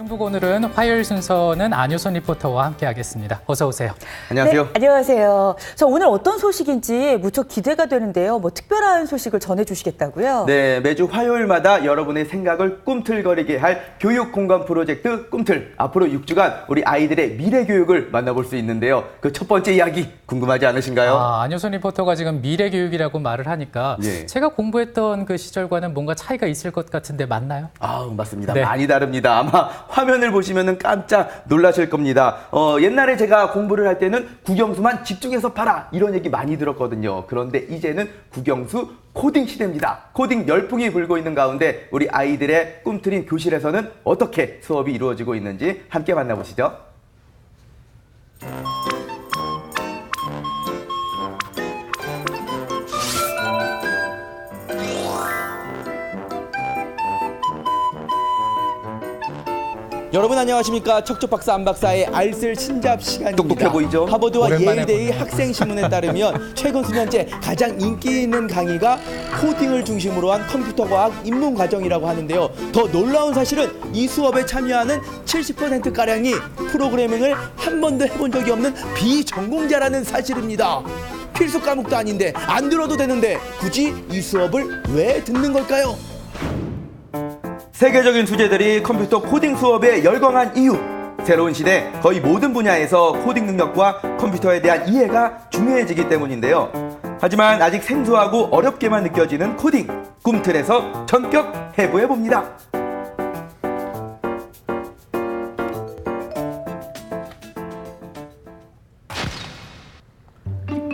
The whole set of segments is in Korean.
충북 오늘은 화요일 순서는 안효선 리포터와 함께하겠습니다. 어서 오세요. 안녕하세요. 네, 안녕하세요. 저 오늘 어떤 소식인지 무척 기대가 되는데요. 뭐 특별한 소식을 전해주시겠다고요? 네, 매주 화요일마다 여러분의 생각을 꿈틀거리게 할 교육 공간 프로젝트 꿈틀. 앞으로 6주간 우리 아이들의 미래 교육을 만나볼 수 있는데요. 그 첫 번째 이야기 궁금하지 않으신가요? 안효선 리포터가 지금 미래 교육이라고 말을 하니까 예. 제가 공부했던 그 시절과는 뭔가 차이가 있을 것 같은데 맞나요? 맞습니다. 네. 많이 다릅니다. 아마 화면을 보시면 깜짝 놀라실 겁니다. 옛날에 제가 공부를 할 때는 국영수만 집중해서 봐라 이런 얘기 많이 들었거든요. 그런데 이제는 국영수 코딩 시대입니다. 코딩 열풍이 불고 있는 가운데 우리 아이들의 꿈틀인 교실에서는 어떻게 수업이 이루어지고 있는지 함께 만나보시죠. 여러분 안녕하십니까. 척척박사 안박사의 알쓸 신잡 시간입니다. 똑똑해 보이죠? 하버드와 오랜만에 예일대의 보네요. 학생신문에 따르면 최근 수년째 가장 인기 있는 강의가 코딩을 중심으로 한 컴퓨터 과학 입문 과정이라고 하는데요. 더 놀라운 사실은 이 수업에 참여하는 70%가량이 프로그래밍을 한 번도 해본 적이 없는 비전공자라는 사실입니다. 필수 과목도 아닌데 안 들어도 되는데 굳이 이 수업을 왜 듣는 걸까요? 세계적인 수재들이 컴퓨터 코딩 수업에 열광한 이유. 새로운 시대 거의 모든 분야에서 코딩 능력과 컴퓨터에 대한 이해가 중요해지기 때문인데요. 하지만 아직 생소하고 어렵게만 느껴지는 코딩. 꿈틀에서 전격 해부해봅니다.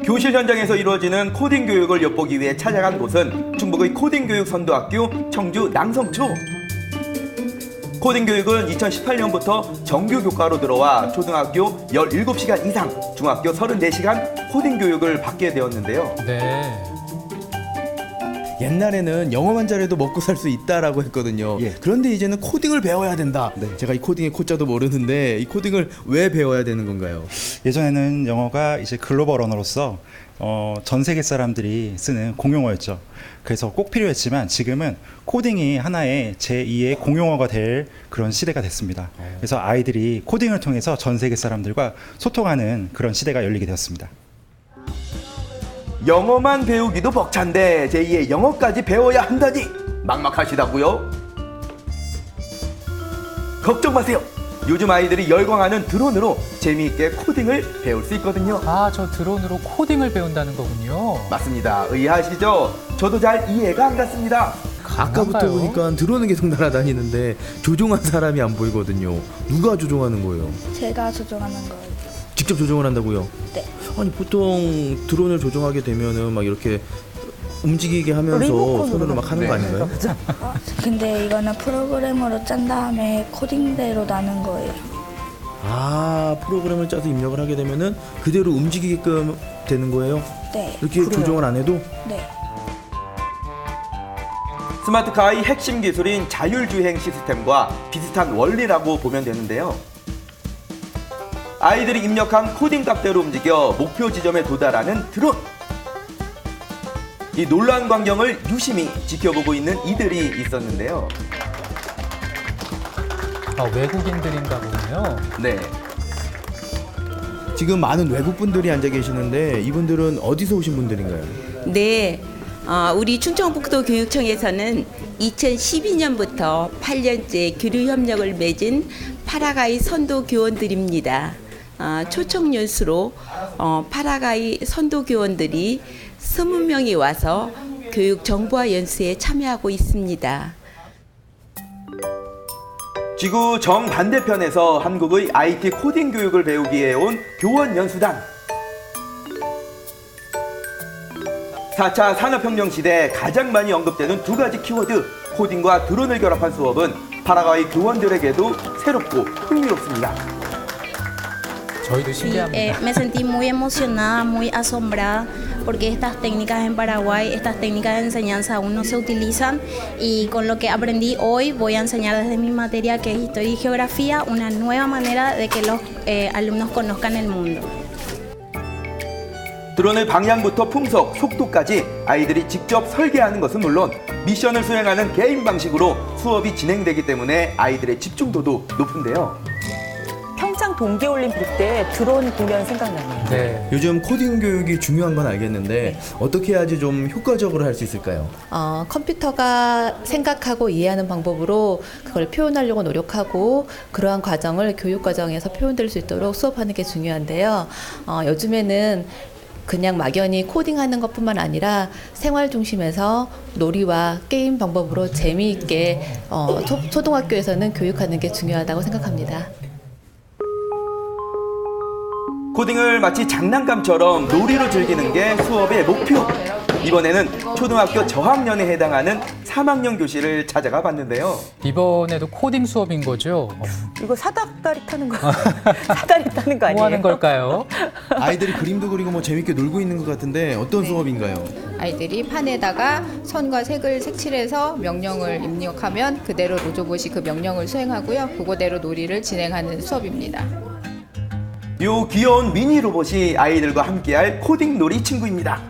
교실 현장에서 이루어지는 코딩 교육을 엿보기 위해 찾아간 곳은 충북의 코딩 교육 선도학교 청주 낭성초. 코딩 교육은 2018년부터 정규 교과로 들어와 초등학교 17시간 이상, 중학교 34시간 코딩 교육을 받게 되었는데요. 네. 옛날에는 영어만 잘해도 먹고 살 수 있다라고 했거든요. 예. 그런데 이제는 코딩을 배워야 된다. 제가 이 코딩의 코자도 모르는데 이 코딩을 왜 배워야 되는 건가요? 예전에는 영어가 이제 글로벌 언어로서 전 세계 사람들이 쓰는 공용어였죠. 그래서 꼭 필요했지만 지금은 코딩이 하나의 제2의 공용어가 될 그런 시대가 됐습니다. 그래서 아이들이 코딩을 통해서 전 세계 사람들과 소통하는 그런 시대가 열리게 되었습니다. 영어만 배우기도 벅찬데 제2의 영어까지 배워야 한다니 막막하시다고요? 걱정 마세요. 요즘 아이들이 열광하는 드론으로 재미있게 코딩을 배울 수 있거든요. 저 드론으로 코딩을 배운다는 거군요. 맞습니다. 의아하시죠? 저도 잘 이해가 안 갔습니다. 아까부터 그런가요? 보니까 드론은 계속 날아다니는데 조종한 사람이 안 보이거든요. 누가 조종하는 거예요? 제가 조종하는 거예요. 직접 조종을 한다고요? 네. 아니 보통 드론을 조종하게 되면은 막 이렇게 움직이게 하면서 리모컨으로 손으로 막 하는 거 아닌가요? 근데 이거는 프로그램으로 짠 다음에 코딩대로 나는 거예요. 아, 프로그램을 짜서 입력을 하게 되면은 그대로 움직이게끔 되는 거예요? 네. 이렇게 조종을 안 해도? 네. 스마트카의 핵심 기술인 자율주행 시스템과 비슷한 원리라고 보면 되는데요. 아이들이 입력한 코딩 값대로 움직여 목표 지점에 도달하는 드론. 이 놀라운 광경을 유심히 지켜보고 있는 이들이 있었는데요. 외국인들인가 보군요. 네. 지금 많은 외국 분들이 앉아 계시는데 이분들은 어디서 오신 분들인가요? 네, 우리 충청북도 교육청에서는 2012년부터 8년째 교류 협력을 맺은 파라가이 선도 교원들입니다. 초청 연수로 파라가이 선도 교원들이 20명이 와서 교육 정보화 연수에 참여하고 있습니다. 지구 정반대편에서 한국의 IT 코딩 교육을 배우기 위해 온 교원 연수단. 4차 산업혁명 시대에 가장 많이 언급되는 두 가지 키워드, 코딩과 드론을 결합한 수업은 파라과이 교원들에게도 새롭고 흥미롭습니다. 저희도 Sí, 신기합니다. me sentí muy emocionada, muy asombrada, porque estas técnicas en Paraguay, estas técnicas de enseñanza aún no se utilizan y con lo que aprendí hoy voy a enseñar desde mi materia que es Historia y Geografía una nueva manera de que los alumnos conozcan el mundo. 드론의 방향부터 풍속, 속도까지 아이들이 직접 설계하는 것은 물론 미션을 수행하는 게임 방식으로 수업이 진행되기 때문에 아이들의 집중도도 높은데요. 평창 동계올림픽 때 드론 공연 생각나네요. 네. 요즘 코딩 교육이 중요한 건 알겠는데 어떻게 해야지 좀 효과적으로 할 수 있을까요? 컴퓨터가 생각하고 이해하는 방법으로 그걸 표현하려고 노력하고 그러한 과정을 교육 과정에서 표현될 수 있도록 수업하는 게 중요한데요. 요즘에는 그냥 막연히 코딩하는 것뿐만 아니라 생활 중심에서 놀이와 게임 방법으로 재미있게 초등학교에서는 교육하는 게 중요하다고 생각합니다. 코딩을 마치 장난감처럼 놀이로 즐기는 게 수업의 목표. 이번에는 초등학교 저학년에 해당하는 3학년 교실을 찾아가 봤는데요. 이번에도 코딩 수업인 거죠? 이거 사다리 타는 거 사다리 타는 거 아니에요? 뭐 하는 걸까요? 아이들이 그림도 그리고 뭐 재밌게 놀고 있는 것 같은데 어떤 수업인가요? 아이들이 판에다가 선과 색을 색칠해서 명령을 입력하면 그대로 로봇이 그 명령을 수행하고요. 그거대로 놀이를 진행하는 수업입니다. 요 귀여운 미니 로봇이 아이들과 함께할 코딩 놀이 친구입니다.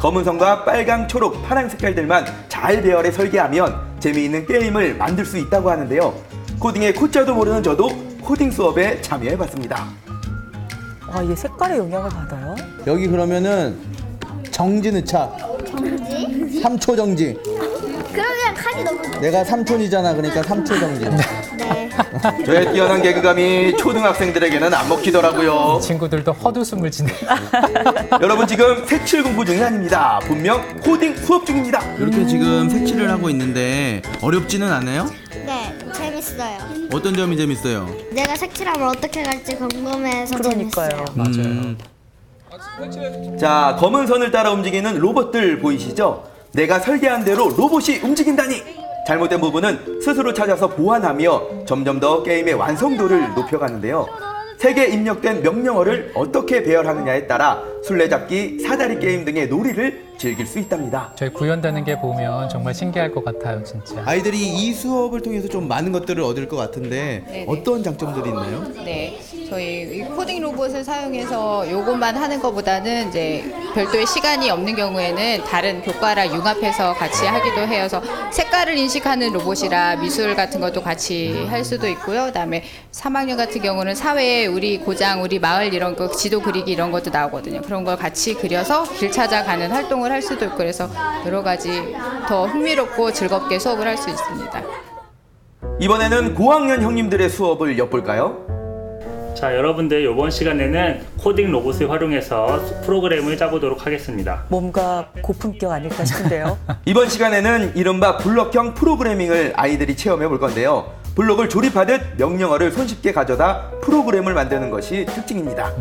검은 선과 빨강, 초록, 파란 색깔들만 잘 배열해 설계하면 재미있는 게임을 만들 수 있다고 하는데요. 코딩의 코자도 모르는 저도 코딩 수업에 참여해봤습니다. 아, 이게 색깔에 영향을 받아요? 여기 그러면은 정지 넣자. 정지? 3초 정지. 그러면 칸이 너무 내가 3촌이잖아. 그러니까 3초 정지. 네. 저의 뛰어난 개그감이 초등학생들에게는 안 먹히더라고요. 친구들도 헛웃음을 지내. 여러분 지금 색칠 공부 중이 아닙니다. 분명 코딩 수업 중입니다. 이렇게 지금 색칠을 하고 있는데 어렵지는 않아요? 네, 재밌어요. 어떤 점이 재밌어요? 내가 색칠하면 어떻게 갈지 궁금해서 그러니까요. 재밌어요. 맞아요. 자, 검은 선을 따라 움직이는 로봇들 보이시죠? 내가 설계한 대로 로봇이 움직인다니! 잘못된 부분은 스스로 찾아서 보완하며 점점 더 게임의 완성도를 높여가는데요. 색에 입력된 명령어를 어떻게 배열하느냐에 따라 술래잡기, 사다리 게임 등의 놀이를 즐길 수 있답니다. 저희 구현되는 게 보면 정말 신기할 것 같아요, 진짜. 아이들이 이 수업을 통해서 좀 많은 것들을 얻을 것 같은데 네네. 어떤 장점들이 있나요? 네, 저희 이 코딩 로봇을 사용해서 요것만 하는 것보다는 이제 별도의 시간이 없는 경우에는 다른 교과랑 융합해서 같이 하기도 해서 색깔을 인식하는 로봇이라 미술 같은 것도 같이 할 수도 있고요. 그다음에 3학년 같은 경우는 사회에 우리 고장, 우리 마을 이런 거 지도 그리기 이런 것도 나오거든요. 그런 걸 같이 그려서 길 찾아가는 활동을 할 수도 있고 그래서 여러 가지 더 흥미롭고 즐겁게 수업을 할 수 있습니다. 이번에는 고학년 형님들의 수업을 엿볼까요? 자, 여러분들 이번 시간에는 코딩 로봇을 활용해서 프로그램을 짜보도록 하겠습니다. 뭔가 고품격 아닐까 싶은데요. 이번 시간에는 이른바 블럭형 프로그래밍을 아이들이 체험해 볼 건데요. 블록을 조립하듯 명령어를 손쉽게 가져다 프로그램을 만드는 것이 특징입니다.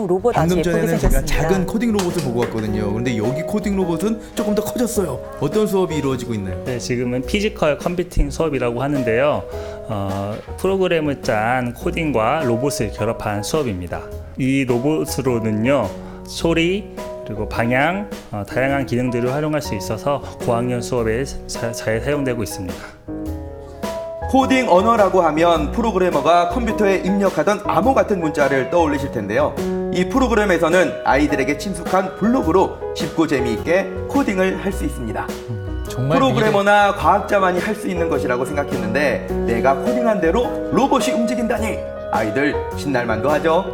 로봇 아주 방금 예쁘게 전에는 제가 생겼습니다. 작은 코딩 로봇을 보고 왔거든요. 근데 여기 코딩 로봇은 조금 더 커졌어요. 어떤 수업이 이루어지고 있나요? 네, 지금은 피지컬 컴퓨팅 수업이라고 하는데요. 프로그램을 짠 코딩과 로봇을 결합한 수업입니다. 이 로봇으로는요, 소리, 그리고 방향, 다양한 기능들을 활용할 수 있어서 고학년 수업에 잘 사용되고 있습니다. 코딩 언어라고 하면 프로그래머가 컴퓨터에 입력하던 암호 같은 문자를 떠올리실 텐데요. 이 프로그램에서는 아이들에게 친숙한 블록으로 쉽고 재미있게 코딩을 할 수 있습니다. 정말 프로그래머나 과학자만이 할 수 있는 것이라고 생각했는데 내가 코딩한 대로 로봇이 움직인다니 아이들 신날만도 하죠.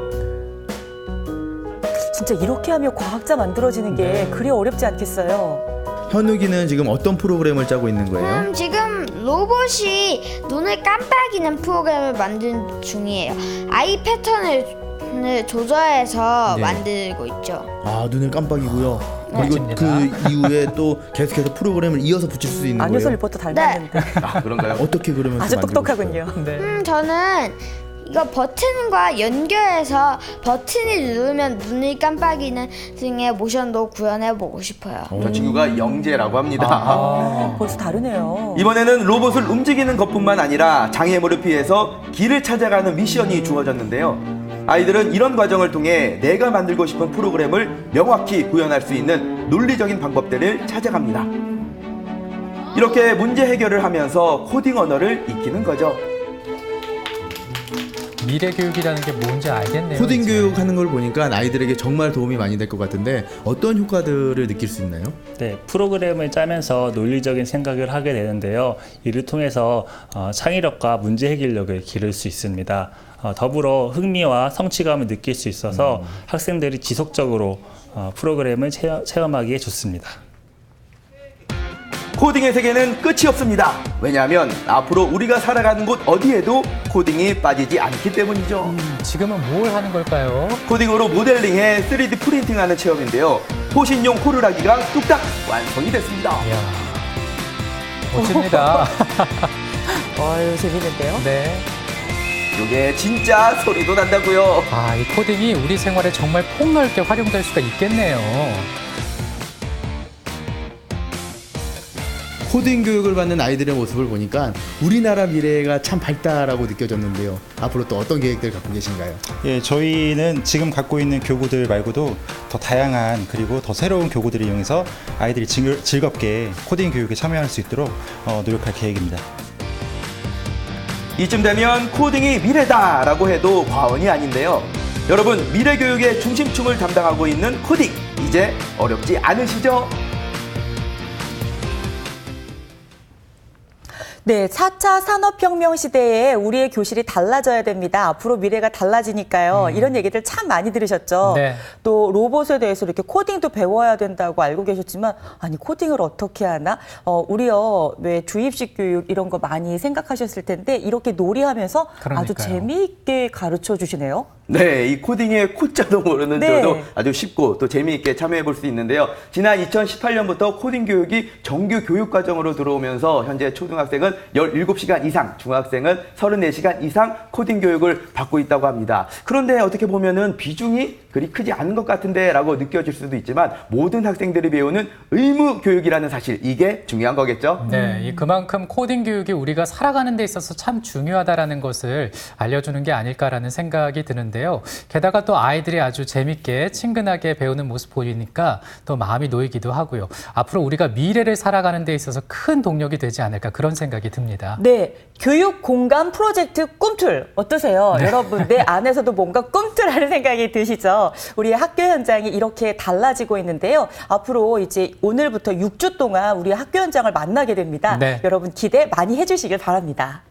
진짜 이렇게 하면 과학자 만들어지는 게 그리 어렵지 않겠어요. 현욱이는 지금 어떤 프로그램을 짜고 있는 거예요? 지금 로봇이 눈을 깜빡이는 프로그램을 만든 중이에요. 아이 패턴을 조절해서 네. 만들고 있죠. 아, 눈을 깜빡이고요. 그리고 멋집니다. 그 이후에 또 계속해서 프로그램을 이어서 붙일 수 있는 안효선 거예요. 리포터 닮았는데 아, 그런가요? 어떻게 그러면 아주 또 만들고 똑똑하군요. 네. 저는 이거 버튼과 연결해서 버튼을 누르면 눈이 깜빡이는 등의 모션도 구현해보고 싶어요. 저 친구가 영재라고 합니다. 벌써 다르네요. 이번에는 로봇을 움직이는 것뿐만 아니라 장애물을 피해서 길을 찾아가는 미션이 주어졌는데요. 아이들은 이런 과정을 통해 내가 만들고 싶은 프로그램을 명확히 구현할 수 있는 논리적인 방법들을 찾아갑니다. 이렇게 문제 해결을 하면서 코딩 언어를 익히는 거죠. 미래 교육이라는 게 뭔지 알겠네요. 코딩 이제. 교육하는 걸 보니까 아이들에게 정말 도움이 많이 될 것 같은데 어떤 효과들을 느낄 수 있나요? 네, 프로그램을 짜면서 논리적인 생각을 하게 되는데요. 이를 통해서 창의력과 문제 해결력을 기를 수 있습니다. 더불어 흥미와 성취감을 느낄 수 있어서 학생들이 지속적으로 프로그램을 체험하기에 좋습니다. 코딩의 세계는 끝이 없습니다. 왜냐하면 앞으로 우리가 살아가는 곳 어디에도 코딩이 빠지지 않기 때문이죠. 지금은 뭘 하는 걸까요? 코딩으로 모델링해 3D 프린팅하는 체험인데요. 호신용 호루라기가 뚝딱 완성이 됐습니다. 이야, 멋집니다. 어유 재밌는데요. 네. 이게 진짜 소리도 난다고요. 아, 이 코딩이 우리 생활에 정말 폭넓게 활용될 수가 있겠네요. 코딩 교육을 받는 아이들의 모습을 보니까 우리나라 미래가 참 밝다라고 느껴졌는데요. 앞으로 또 어떤 계획들 갖고 계신가요? 예, 저희는 지금 갖고 있는 교구들 말고도 더 다양한 그리고 더 새로운 교구들을 이용해서 아이들이 즐겁게 코딩 교육에 참여할 수 있도록 노력할 계획입니다. 이쯤 되면 코딩이 미래다라고 해도 과언이 아닌데요. 여러분, 미래 교육의 중심축을 담당하고 있는 코딩, 이제 어렵지 않으시죠? 네, 4차 산업혁명 시대에 우리의 교실이 달라져야 됩니다. 앞으로 미래가 달라지니까요. 이런 얘기들 참 많이 들으셨죠? 네. 또 로봇에 대해서 이렇게 코딩도 배워야 된다고 알고 계셨지만 아니 코딩을 어떻게 하나? 우리요 왜 주입식 교육 이런 거 많이 생각하셨을 텐데 이렇게 놀이하면서 아주 그러니까요. 재미있게 가르쳐 주시네요. 네, 이 코딩의 코자도 모르는 네. 저도 아주 쉽고 또 재미있게 참여해 볼 수 있는데요. 지난 2018년부터 코딩 교육이 정규 교육 과정으로 들어오면서 현재 초등학생은 17시간 이상, 중학생은 34시간 이상 코딩 교육을 받고 있다고 합니다. 그런데 어떻게 보면은 비중이 그리 크지 않은 것 같은데 라고 느껴질 수도 있지만 모든 학생들이 배우는 의무 교육이라는 사실, 이게 중요한 거겠죠? 네, 이 그만큼 코딩 교육이 우리가 살아가는 데 있어서 참 중요하다라는 것을 알려주는 게 아닐까라는 생각이 드는데요. 게다가 또 아이들이 아주 재밌게 친근하게 배우는 모습 보이니까 또 마음이 놓이기도 하고요. 앞으로 우리가 미래를 살아가는 데 있어서 큰 동력이 되지 않을까 그런 생각이 듭니다. 네, 교육 공간 프로젝트 꿈틀 어떠세요? 네. 여러분 내 안에서도 뭔가 꿈틀하는 생각이 드시죠? 우리 학교 현장이 이렇게 달라지고 있는데요. 앞으로 이제 오늘부터 6주 동안 우리 학교 현장을 만나게 됩니다. 네. 여러분 기대 많이 해주시길 바랍니다.